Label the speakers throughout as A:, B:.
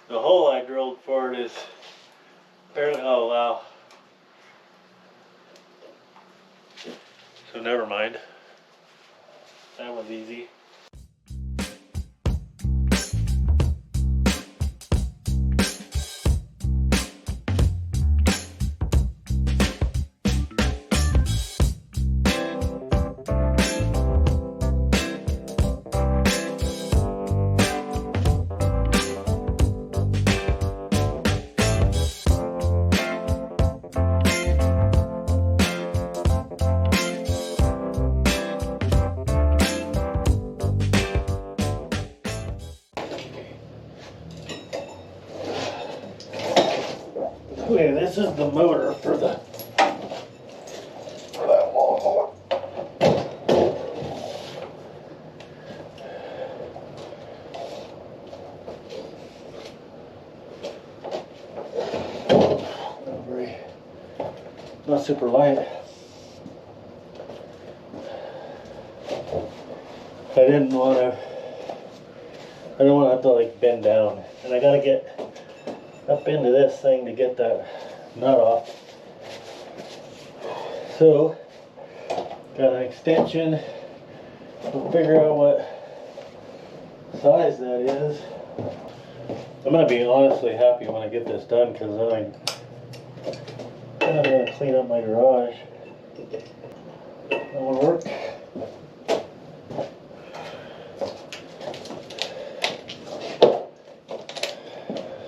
A: The hole I drilled for it is barely, oh wow. So never mind. That was easy. Okay, this is the motor for the lawnmower. Not super light. I didn't want to have to like bend down, and I gotta get up into this thing to get that nut off. So, got an extension. We'll figure out what size that is. I'm gonna be honestly happy when I get this done, because then I'm gonna clean up my garage. That'll work.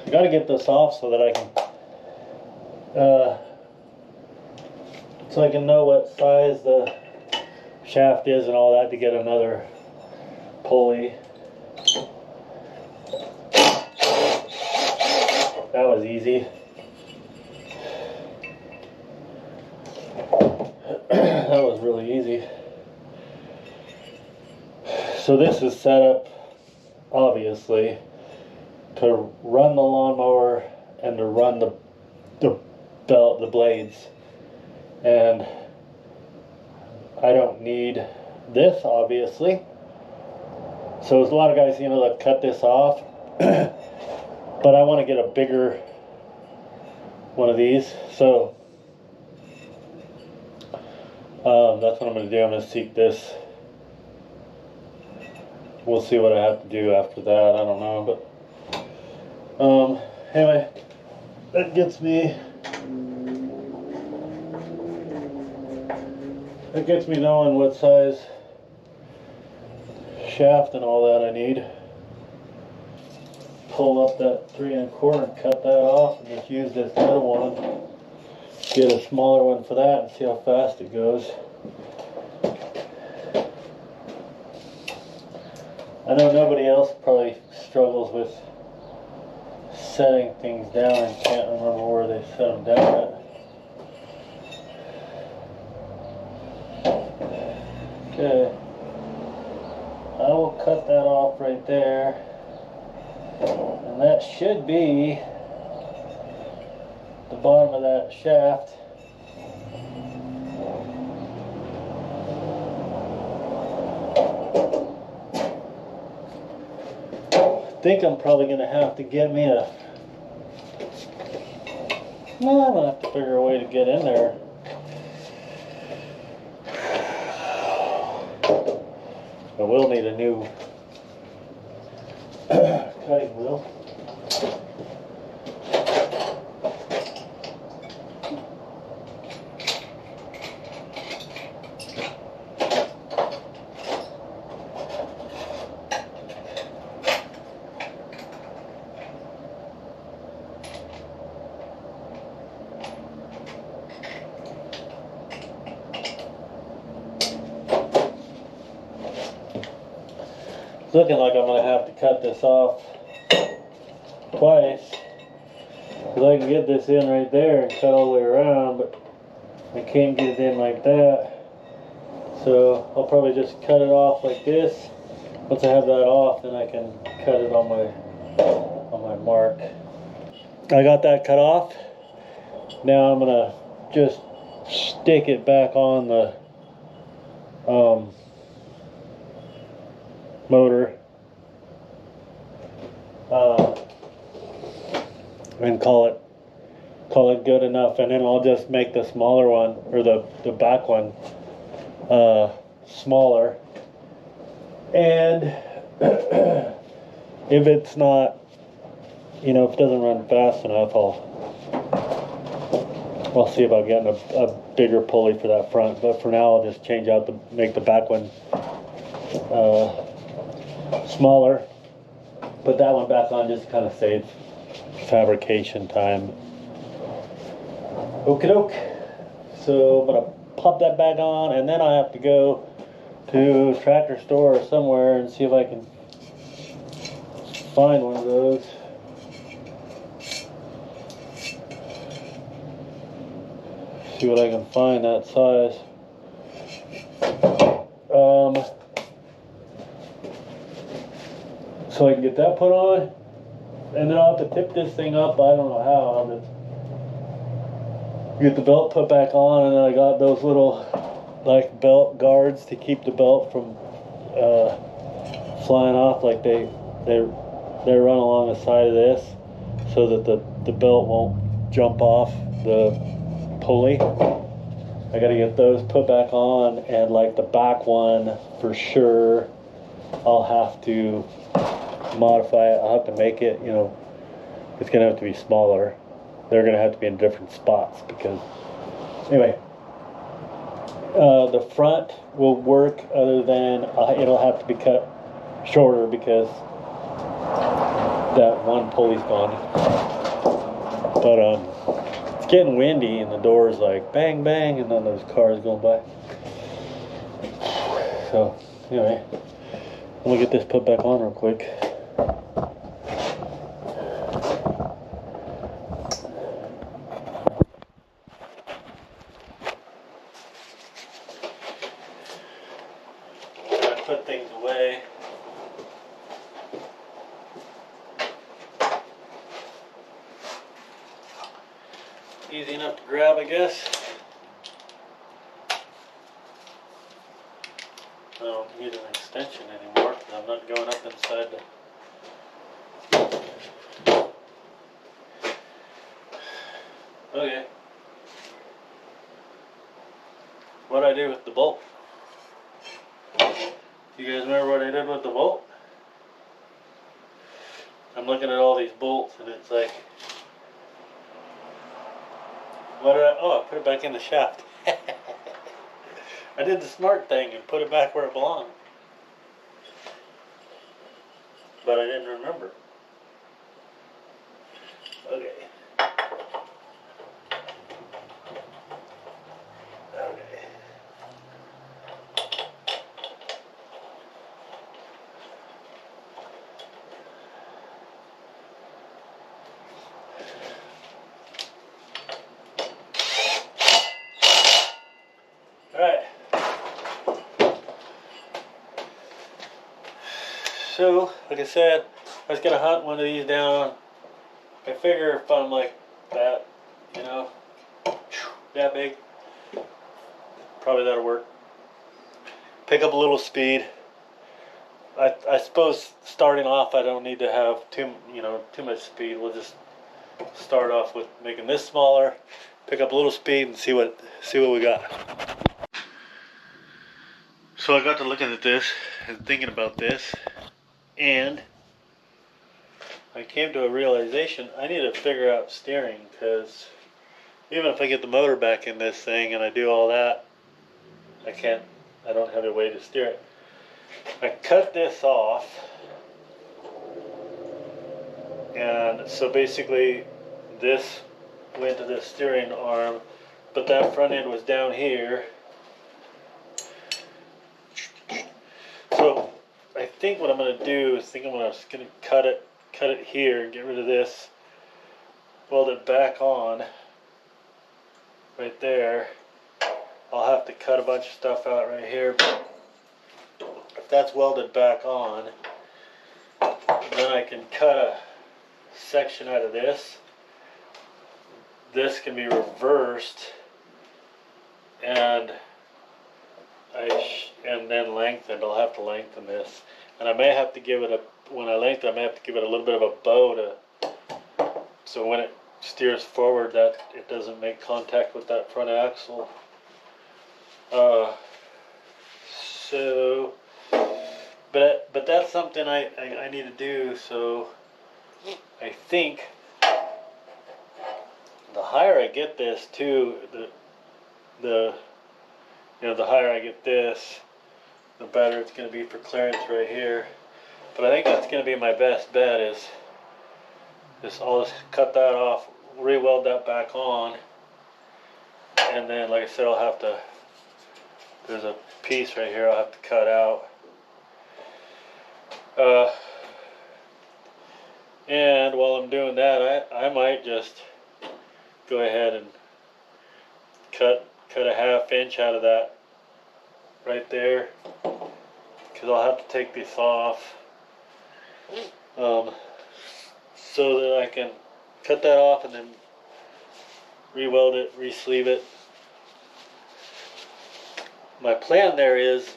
A: I gotta get this off so that I can know what size the shaft is and all that to get another pulley. That was easy. That was really easy. So this is set up, obviously, to run the lawnmower and to run the blades. And I don't need this, obviously. So there's a lot of guys, that cut this off. But I want to get a bigger one of these. So that's what I'm going to do. I'm going to seek this. We'll see what I have to do after that. I don't know, but anyway, that gets me knowing what size shaft and all that I need. Pull up that 3 1/4 and cut that off, and just use this other one. Get a smaller one for that and see how fast it goes. I know nobody else probably struggles with setting things down and can't remember where they set them down at. Okay, I will cut that off right there, and that should be the bottom of that shaft. I think I'm probably going to have to get me a... No, I'm going to have to figure a way to get in there. I will need a new cutting wheel. Looking like I'm going to have to cut this off twice, because I can get this in right there and cut all the way around, but I can't get it in like that. So I'll probably just cut it off like this. Once I have that off, then I can cut it on my mark. I got that cut off. Now I'm going to just stick it back on the motor. and call it good enough, and then I'll just make the smaller one, or the back one, smaller. And if it's not, if it doesn't run fast enough, I'll see about getting a bigger pulley for that front. But for now, I'll just change out make the back one smaller. Put that one back on just to kind of save fabrication time. Okie doke. So I'm gonna pop that back on, and then I have to go to a tractor store or somewhere and see if I can find one of those. See what I can find that size. So I can get that put on, and then I'll have to tip this thing up. I don't know how. I'll just get the belt put back on, and then I got those little like belt guards to keep the belt from flying off. Like they run along the side of this so that the belt won't jump off the pulley. I gotta get those put back on, and like the back one for sure I'll have to modify it. I'll have to make it, it's gonna have to be smaller. They're gonna have to be in different spots because anyway, the front will work, other than it'll have to be cut shorter because that one pulley's gone. But it's getting windy and the door's like bang bang, and then there's cars going by. So anyway, I'm gonna get this put back on real quick. Put things away. Easy enough to grab, I guess. I don't need an extension anymore because I'm not going up inside the... Okay. What'd I do with the bolt? You guys remember what I did with the bolt? I'm looking at all these bolts and it's like, I put it back in the shaft. I did the smart thing and put it back where it belonged. But I didn't remember. Okay. So, like I said, I was gonna hunt one of these down. I figure if I'm like that, that big, probably that'll work. Pick up a little speed. I suppose starting off, I don't need to have too much speed. We'll just start off with making this smaller, pick up a little speed, and see what we got. So I got to looking at this and thinking about this. And I came to a realization, I need to figure out steering, because even if I get the motor back in this thing and I do all that, I don't have a way to steer it. I cut this off, and so basically this went to the steering arm, but that front end was down here. So I think what I'm going to do is I'm just going to cut it here and get rid of this, weld it back on right there. I'll have to cut a bunch of stuff out right here, but if that's welded back on, then I can cut a section out of this. This can be reversed and then lengthened. I'll have to lengthen this, and I may have to give it when I lengthen, I may have to give it a little bit of a bow so when it steers forward, that it doesn't make contact with that front axle. So, but that's something I need to do. So I think the higher I get this too, the higher I get this, the better it's going to be for clearance right here. But I think that's going to be my best bet is I'll just cut that off, re-weld that back on, and then like I said, I'll have to, there's a piece right here I'll have to cut out. And while I'm doing that, I might just go ahead and cut a half-inch out of that right there, because I'll have to take this off, so that I can cut that off and then re-weld it, re-sleeve it. My plan there is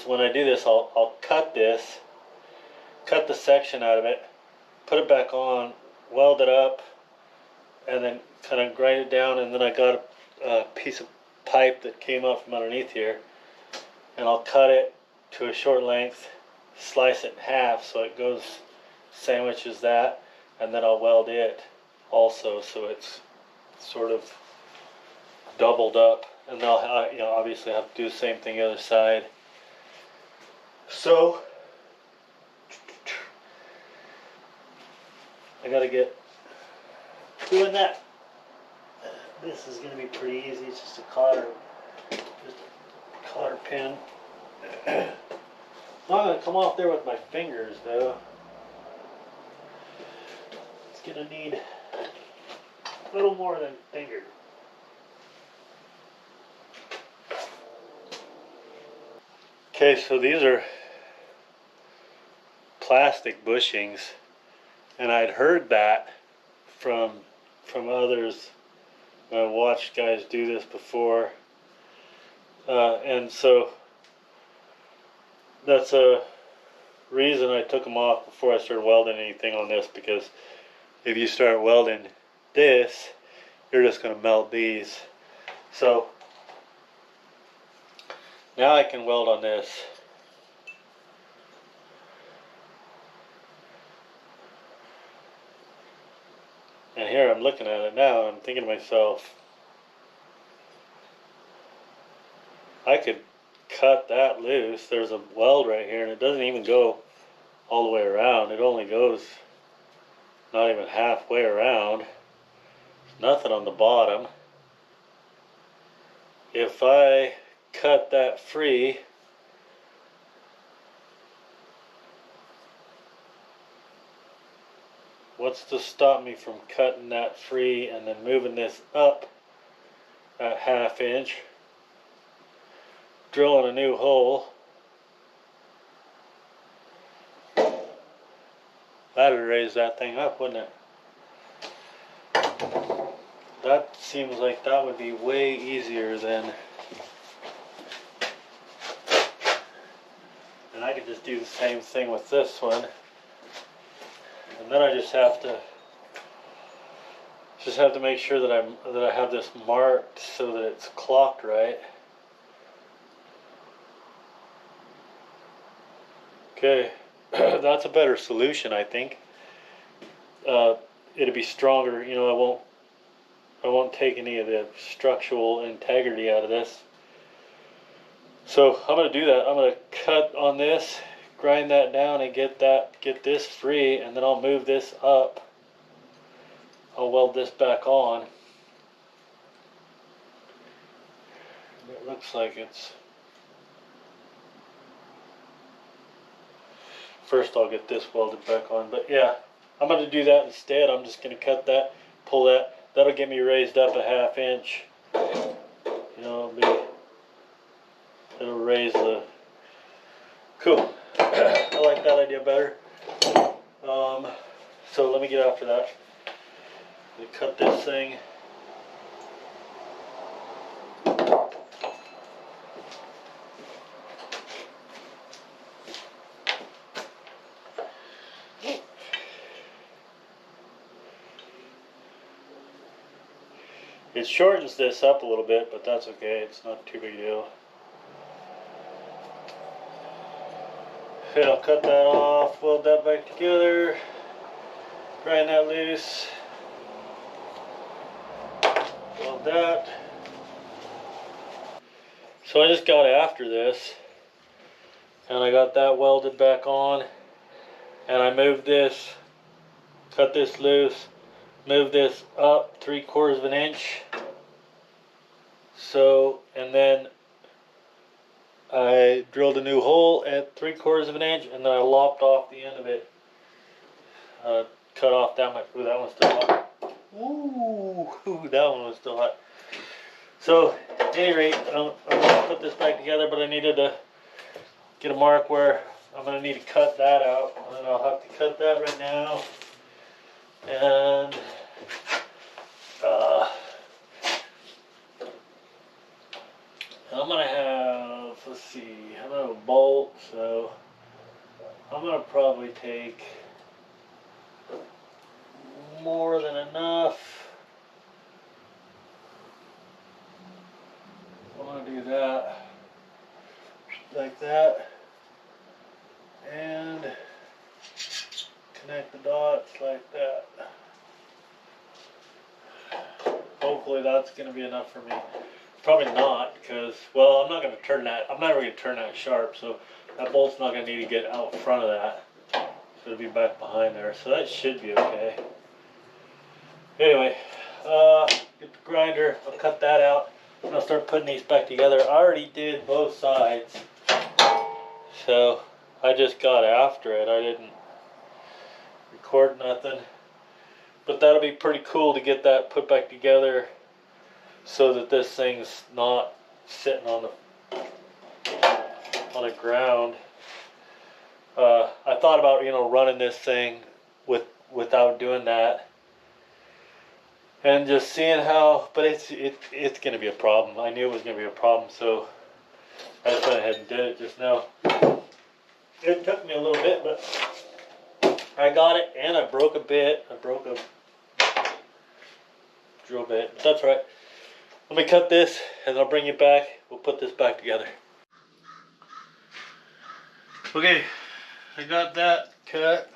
A: when I do this, I'll cut the section out of it, put it back on, weld it up, and then kind of grind it down. And then I got a piece of pipe that came up from underneath here, and I'll cut it to a short length, slice it in half so it goes sandwiches that, and then I'll weld it also so it's sort of doubled up. And then I'll obviously have to do the same thing the other side. So I gotta get doing that. This is gonna be pretty easy. It's just a cotter pin. I'm not gonna come off there with my fingers though. It's gonna need a little more than finger. Okay, so these are plastic bushings, and I'd heard that from others. I watched guys do this before, and so that's a reason I took them off before I started welding anything on this, because if you start welding this, you're just going to melt these. So now I can weld on this. And here I'm looking at it now and I'm thinking to myself, I could cut that loose. There's a weld right here and it doesn't even go all the way around. It only goes not even halfway around. Nothing on the bottom. If I cut that free, what's to stop me from cutting that free and then moving this up a half-inch, drilling a new hole? That'd raise that thing up, wouldn't it? That seems like that would be way easier than, and I could just do the same thing with this one. And then I just have to make sure that I have this marked so that it's clocked right. Okay, that's a better solution, I think. It'll be stronger. You know, I won't take any of the structural integrity out of this. So I'm going to do that. I'm going to cut on this, grind that down, and get this free, and then I'll move this up. I'll weld this back on. It looks like it's, first I'll get this welded back on, but yeah, I'm going to do that instead. I'm just going to cut that, pull that. That'll get me raised up a half-inch. You know, it'll raise the, cool. I like that idea better. So let me get after that. Let me cut this thing. It shortens this up a little bit, but that's okay. It's not too big a deal. Okay, I'll cut that off, weld that back together, grind that loose, weld that. So I just got after this, and I got that welded back on, and I moved this, cut this loose, moved this up 3/4 of an inch. So, and then I drilled a new hole at 3/4 of an inch, and then I lopped off the end of it. Cut off that much. Ooh, that one's still hot. Ooh, that one was still hot. So, at any rate, I'm going to put this back together, but I needed to get a mark where I'm going to need to cut that out. And then I'll have to cut that right now. And I'm going to have, let's see, I'm going to have a bolt, so I'm going to probably take more than enough. I'm going to do that, like that, and connect the dots like that. Hopefully that's going to be enough for me. Probably not, because, well, I'm not going to turn that, I'm never going to turn that sharp, so that bolt's not going to need to get out front of that. So it'll be back behind there, so that should be okay. Anyway, get the grinder, I'll cut that out, and I'll start putting these back together. I already did both sides, so I just got after it. I didn't record nothing, but that'll be pretty cool to get that put back together so that this thing's not sitting on the ground. I thought about, you know, running this thing without doing that, and just seeing how, but it's going to be a problem. I knew it was going to be a problem, so I just went ahead and did it just now. It took me a little bit, but I got it, and I broke a bit. I broke a drill bit, but that's right. Let me cut this, and I'll bring you back. We'll put this back together. Okay, I got that cut.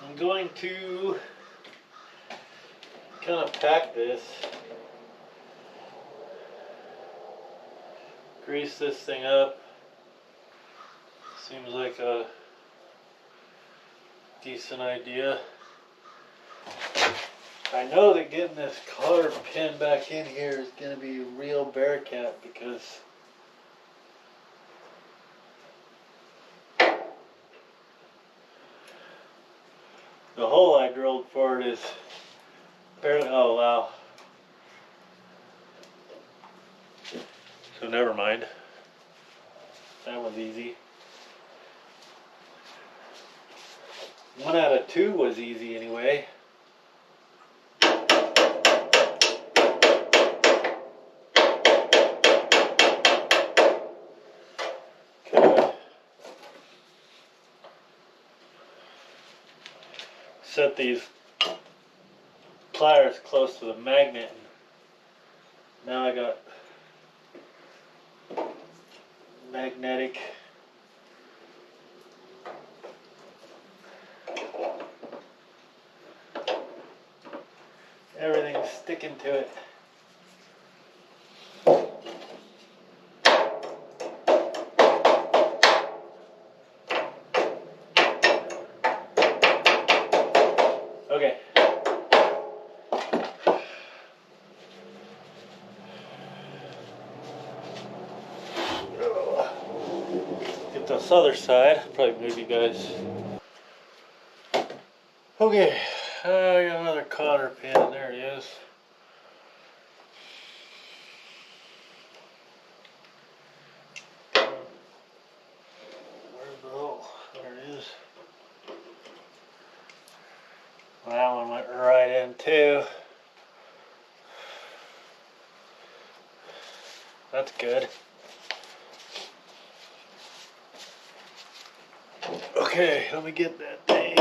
A: I'm going to kind of pack this, grease this thing up. Seems like a decent idea. I know that getting this cotter pin back in here is going to be a real bear cat, because the hole I drilled for it is barely, oh wow. So never mind. That was easy. 1 out of 2 was easy anyway. Okay. Set these pliers close to the magnet. Now I got magnetic everything's sticking to it. Okay. Get this other side. Probably move you guys. Okay. I got another cotter pin. There it is. Where's the hole? There it is. Well, that one went right in too. That's good. Okay, let me get that thing.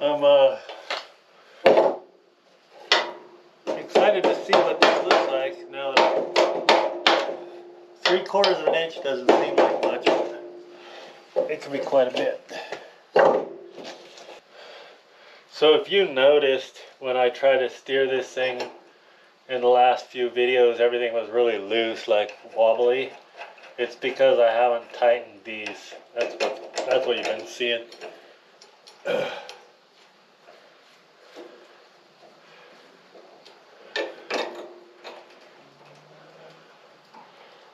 A: I'm excited to see what this looks like now that 3/4 of an inch doesn't seem like much, but it can be quite a bit. So if you noticed when I tried to steer this thing in the last few videos, everything was really loose, like wobbly. It's because I haven't tightened these. That's what you've been seeing.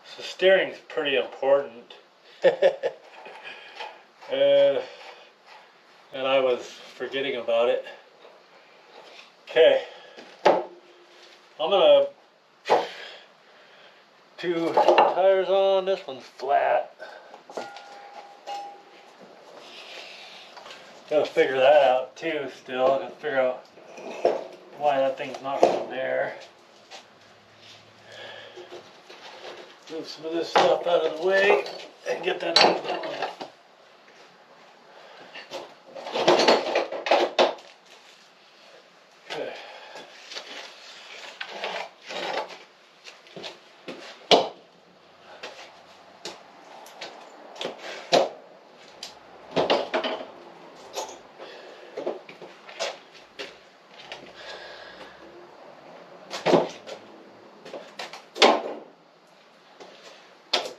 A: So steering's pretty important. And I was forgetting about it. Okay. I'm gonna two tires on. This one's flat. Gotta figure that out too still. Gotta figure out why that thing's not from there. Move some of this stuff out of the way and get that out of the way. Okay.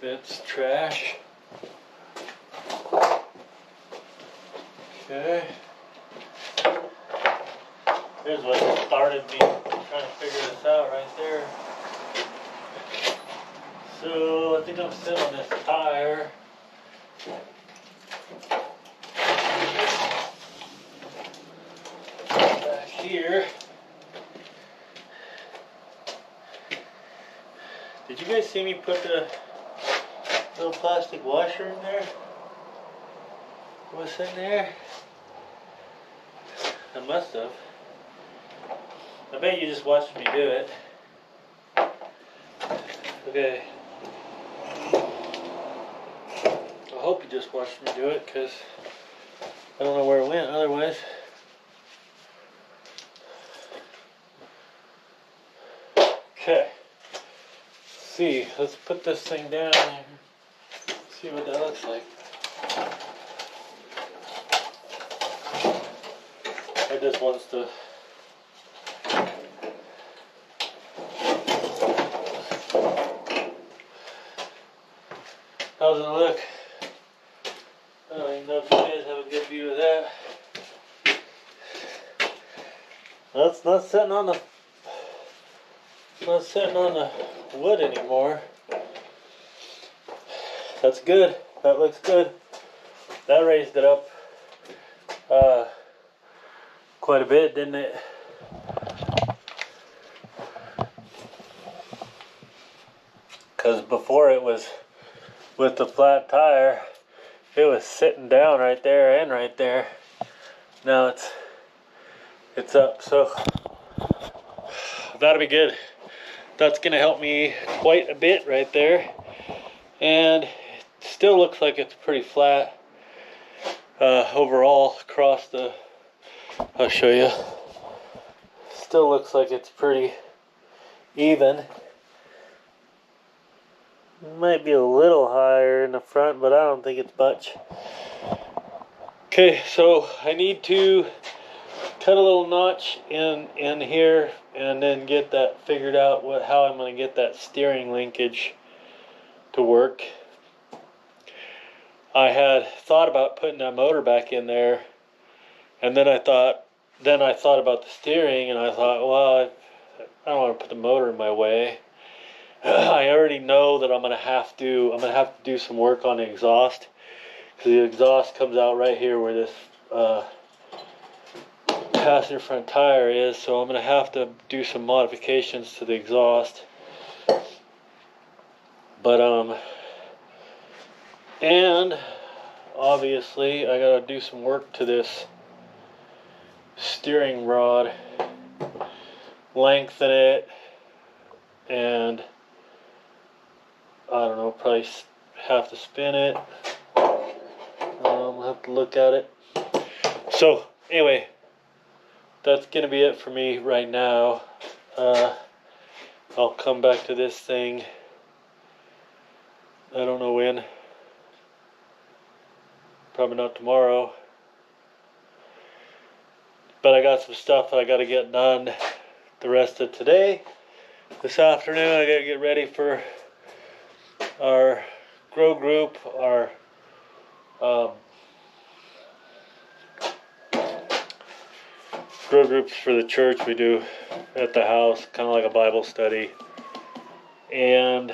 A: It's trash. Okay. Here's what started me trying to figure this out right there. So I think I'm sitting on this tire. Back here. Did you guys see me put the little plastic washer in there? What's in there? I must have. I bet you just watched me do it. Okay. I hope you just watched me do it, because I don't know where it went otherwise. Okay. See, let's put this thing down here. See what that looks like. It just wants to. How's it look? I don't even know if you guys have a good view of that. That's not sitting on the. Not sitting on the wood anymore. That's good. That looks good. That raised it up quite a bit, didn't it? Because before it was with the flat tire, it was sitting down right there and right there. Now it's up. So that'll be good. That's gonna help me quite a bit right there. And it still looks like it's pretty flat overall across the. I'll show you. Still looks like it's pretty even. Might be a little higher in the front, but I don't think it's much. Okay, so I need to cut a little notch in here and then get that figured out, how I'm going to get that steering linkage to work. I had thought about putting that motor back in there, and then I thought about the steering, and I thought, well, I don't want to put the motor in my way. I already know that I'm gonna have to do some work on the exhaust, because the exhaust comes out right here where this passenger front tire is. So I'm gonna have to do some modifications to the exhaust. But and obviously I gotta do some work to this steering rod, lengthen it, and I don't know, probably have to spin it. I'll have to look at it. So anyway, that's gonna be it for me right now. I'll come back to this thing. I don't know when. Probably not tomorrow. But I got some stuff that I got to get done the rest of today. This afternoon I got to get ready for our grow group, our grow groups for the church we do at the house, kind of like a Bible study. And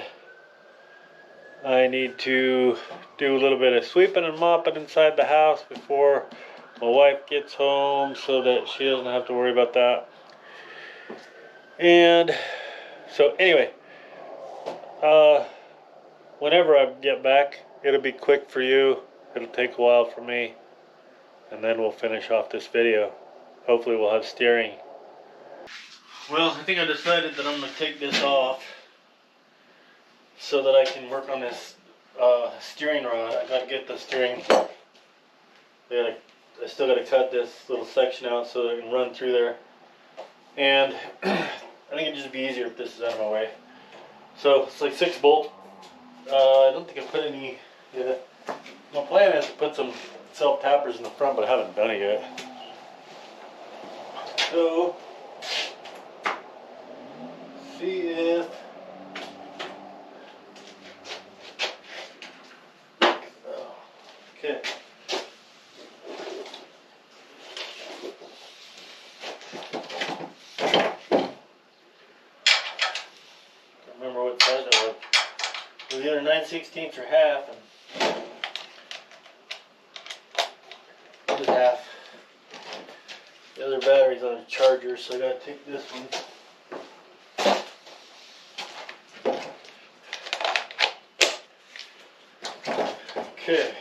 A: I need to do a little bit of sweeping and mopping inside the house before my wife gets home so that she doesn't have to worry about that. And so anyway, whenever I get back, it'll be quick for you. It'll take a while for me. And then we'll finish off this video. Hopefully we'll have steering. Well, I think I decided that I'm going to take this off so that I can work on this steering rod. I got to get the steering. I still got to cut this little section out so that I can run through there. And I think it'd just be easier if this is out of my way. So it's like 6 bolts. I don't think I put any. My plan is to put some self-tappers in the front, but I haven't done it yet. So, see if okay. Remember what size it was. It was either 9/16 or half, and it was half. The other battery's on a charger, so I gotta take this one. Okay.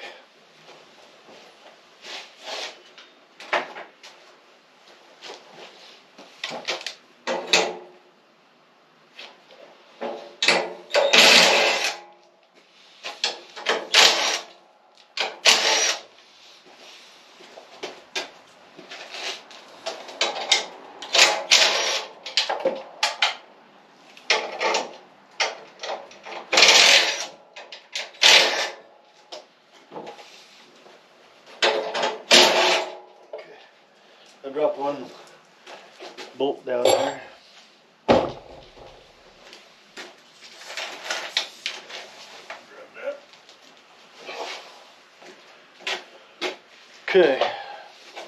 A: I dropped one bolt down there. Okay,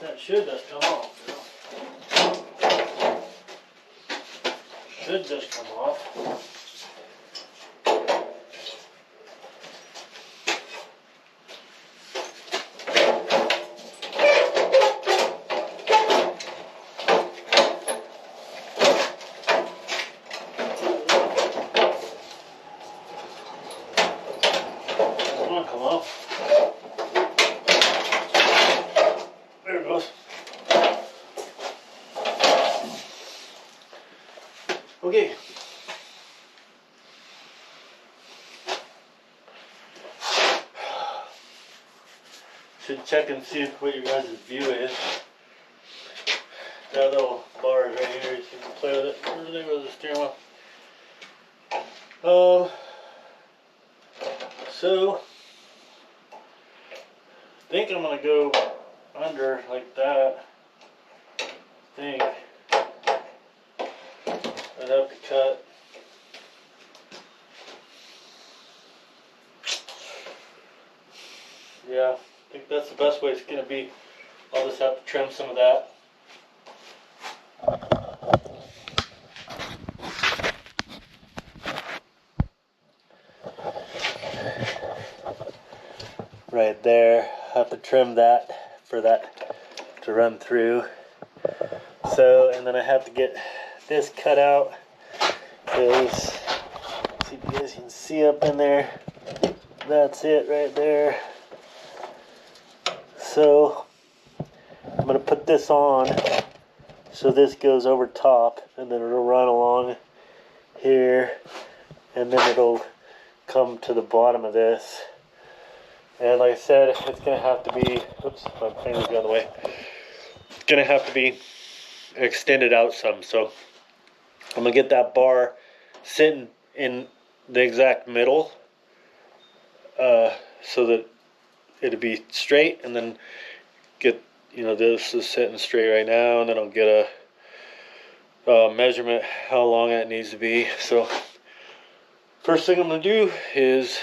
A: that should just come off. Should just come off. Come off. There it goes. Okay. Should check and see what your guys' view is. That little bar is right here. You can play with it. There goes the steering wheel. So I think I'm going to go under like that. I think I'd have to cut. Yeah, I think that's the best way it's going to be. I'll just have to trim some of that. Right there, have to trim that for that to run through. So, and then I have to get this cut out because, see if you guys can see up in there, that's it right there. So I'm going to put this on so this goes over top, and then it'll run along here, and then it'll come to the bottom of this. And like I said, it's going to have to be, oops, my finger's got in the way. It's going to have to be extend it out some. So I'm gonna get that bar sitting in the exact middle, so that it'll be straight, and then get, this is sitting straight right now, and then I'll get a measurement how long that needs to be. So first thing I'm gonna do is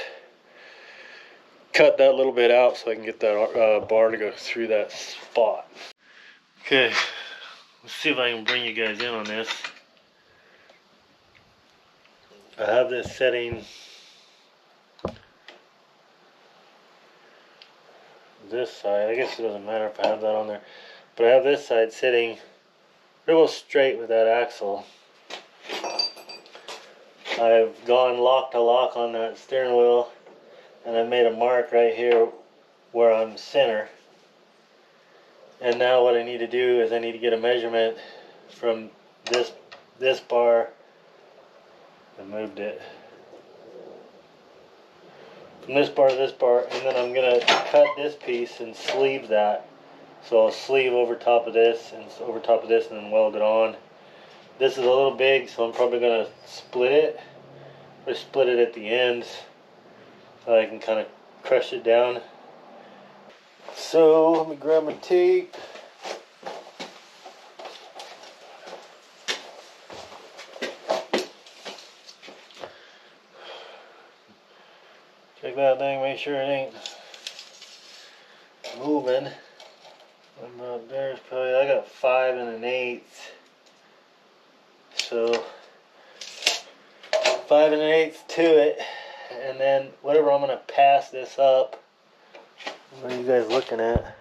A: cut that little bit out so I can get that bar to go through that spot. Okay, let's see if I can bring you guys in on this. I have this setting this side. I guess it doesn't matter if I have that on there, but I have this side sitting real straight with that axle. I've gone lock to lock on that steering wheel, and I've made a mark right here where I'm center. And now what I need to do is I need to get a measurement from this bar. I moved it from this bar to this bar, and then I'm gonna cut this piece and sleeve that. So I'll sleeve over top of this and over top of this, and then weld it on. This is a little big, so I'm probably gonna split it, or split it at the ends, so I can kind of crush it down. So let me grab my tape. Check that thing, make sure it ain't moving. There's probably, I got 5 1/8. So 5 1/8 to it, and then whatever I'm gonna pass this up. What are you guys looking at?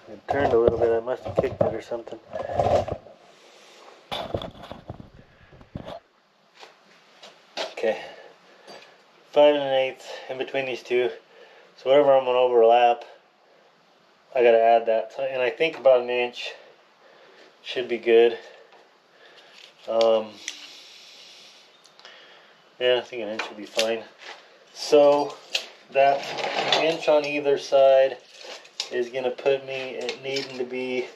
A: It turned a little bit. I must have kicked it or something. Okay, 5 1/8 in between these two. So whatever I'm gonna overlap, I gotta add that. And I think about 1 inch should be good. Yeah, I think 1 inch would be fine. So that 1 inch on either side is gonna put me at needing to be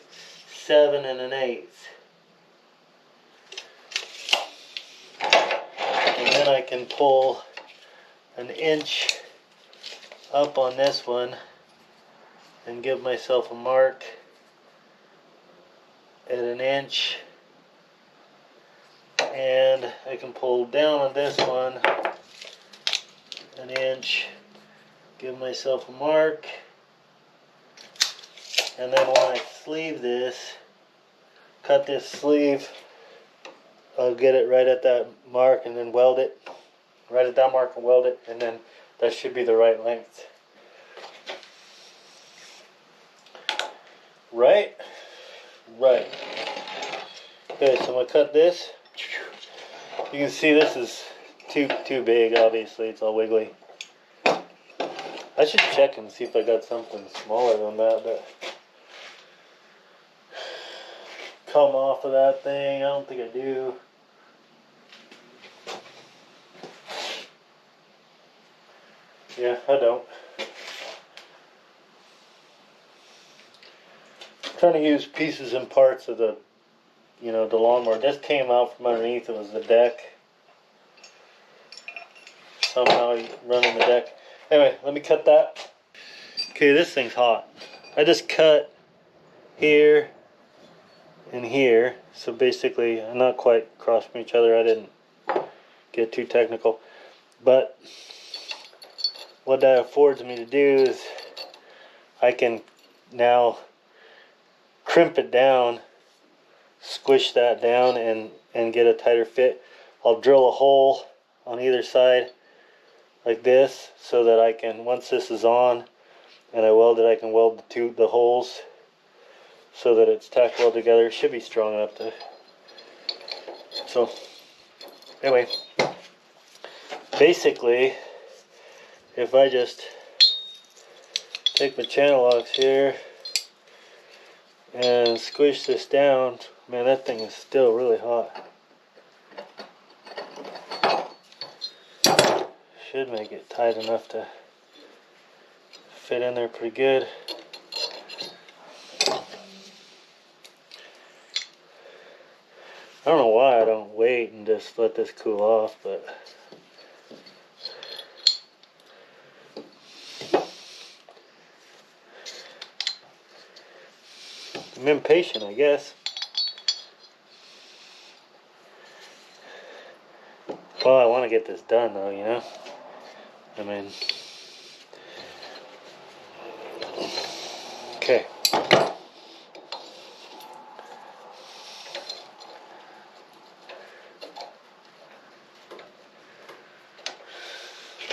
A: 7 1/8. And then I can pull 1 inch up on this one and give myself a mark at 1 inch, and I can pull down on this one 1 inch, give myself a mark, and then when I sleeve this, cut this sleeve, I'll get it right at that mark and then weld it right at that mark and weld it, and then that should be the right length. Right? Okay, so I'm gonna cut this. You can see this is too big, obviously, it's all wiggly. I should check and see if I got something smaller than that, but come off of that thing, I don't think I do. Yeah, I don't. I'm trying to use pieces and parts of the lawnmower. This came out from underneath. It was the deck. Somehow running the deck. Anyway, let me cut that. Okay, this thing's hot. I just cut here and here. So basically, I'm not quite across from each other. I didn't get too technical. But what that affords me to do is I can now crimp it down, squish that down, and get a tighter fit. I'll drill a hole on either side like this, so that I can, once this is on and I weld it, I can weld the holes so that it's tack weld together. It should be strong enough to. So anyway, basically, if I just take my channel locks here and squish this down, man, that thing is still really hot. Should make it tight enough to fit in there pretty good. don't know why I don't wait and just let this cool off, but I'm impatient, I guess. Well, I want to get this done though, you know? I mean, okay.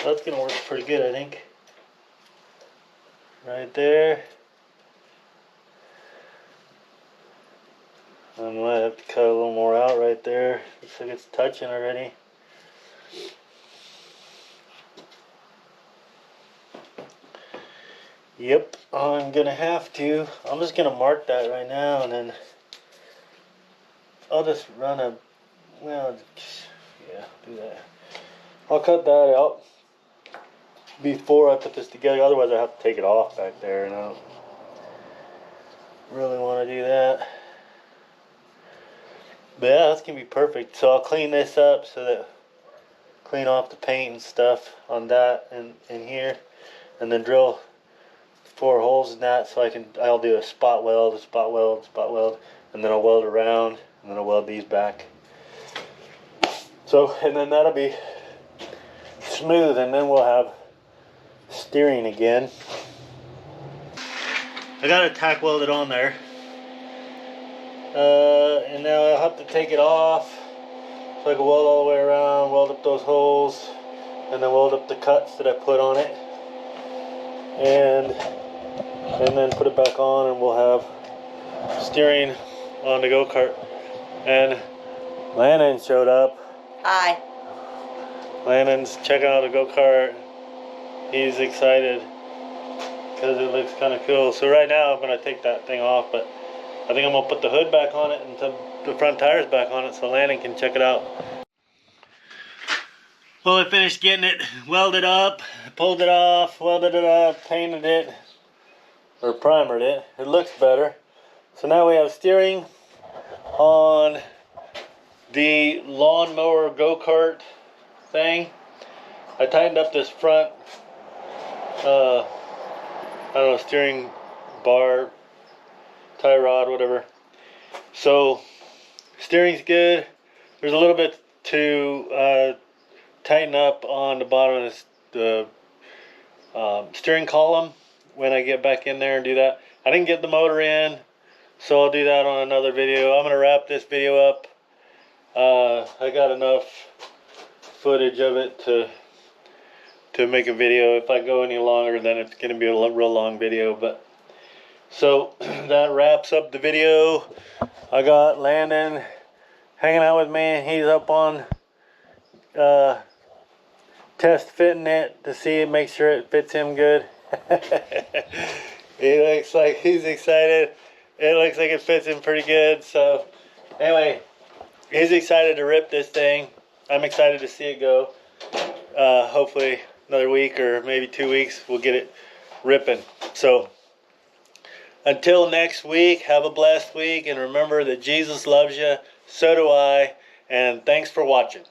A: That's gonna work pretty good, I think. Right there. I might have to cut a little more out right there. Looks like it's touching already. Yep, I'm gonna have to. I'm just gonna mark that right now, and then I'll just run a, well, yeah, do that. I'll cut that out before I put this together, otherwise I have to take it off back there, and I don't really want to do that. But yeah, that's gonna be perfect. So I'll clean this up so that, clean off the paint and stuff on that and in here, and then drill 4 holes in that so I'll do a spot weld, and then I'll weld around, and then I'll weld these back. So, and then that'll be smooth, and then we'll have steering again. I got it tack welded on there. And now I'll have to take it off so I can weld all the way around, weld up those holes, and then weld up the cuts that I put on it. And then put it back on, and we'll have steering on the go-kart. And Landon showed up.
B: Hi.
A: Landon's checking out the go-kart. He's excited because it looks kind of cool. So right now I'm going to take that thing off, but I think I'm going to put the hood back on it and the front tires back on it so Landon can check it out. Well, I finished getting it welded up, pulled it off, welded it up, painted it, or primered it. It looks better. So now we have steering on the lawnmower go-kart thing. I tightened up this front, I don't know, steering bar, tie rod, whatever. So steering's good. There's a little bit to tighten up on the bottom of the steering column when I get back in there and do that. I didn't get the motor in, so I'll do that on another video. I'm gonna wrap this video up. I got enough footage of it to make a video. If I go any longer, then it's gonna be a real long video. But so that wraps up the video. I got Landon hanging out with me. He's up on test fitting it to see, make sure it fits him good. He looks like he's excited. It looks like it fits him pretty good. So anyway, he's excited to rip this thing. I'm excited to see it go. Hopefully another week or maybe 2 weeks we'll get it ripping. So until next week, have a blessed week, and remember that Jesus loves you, so do I, and thanks for watching.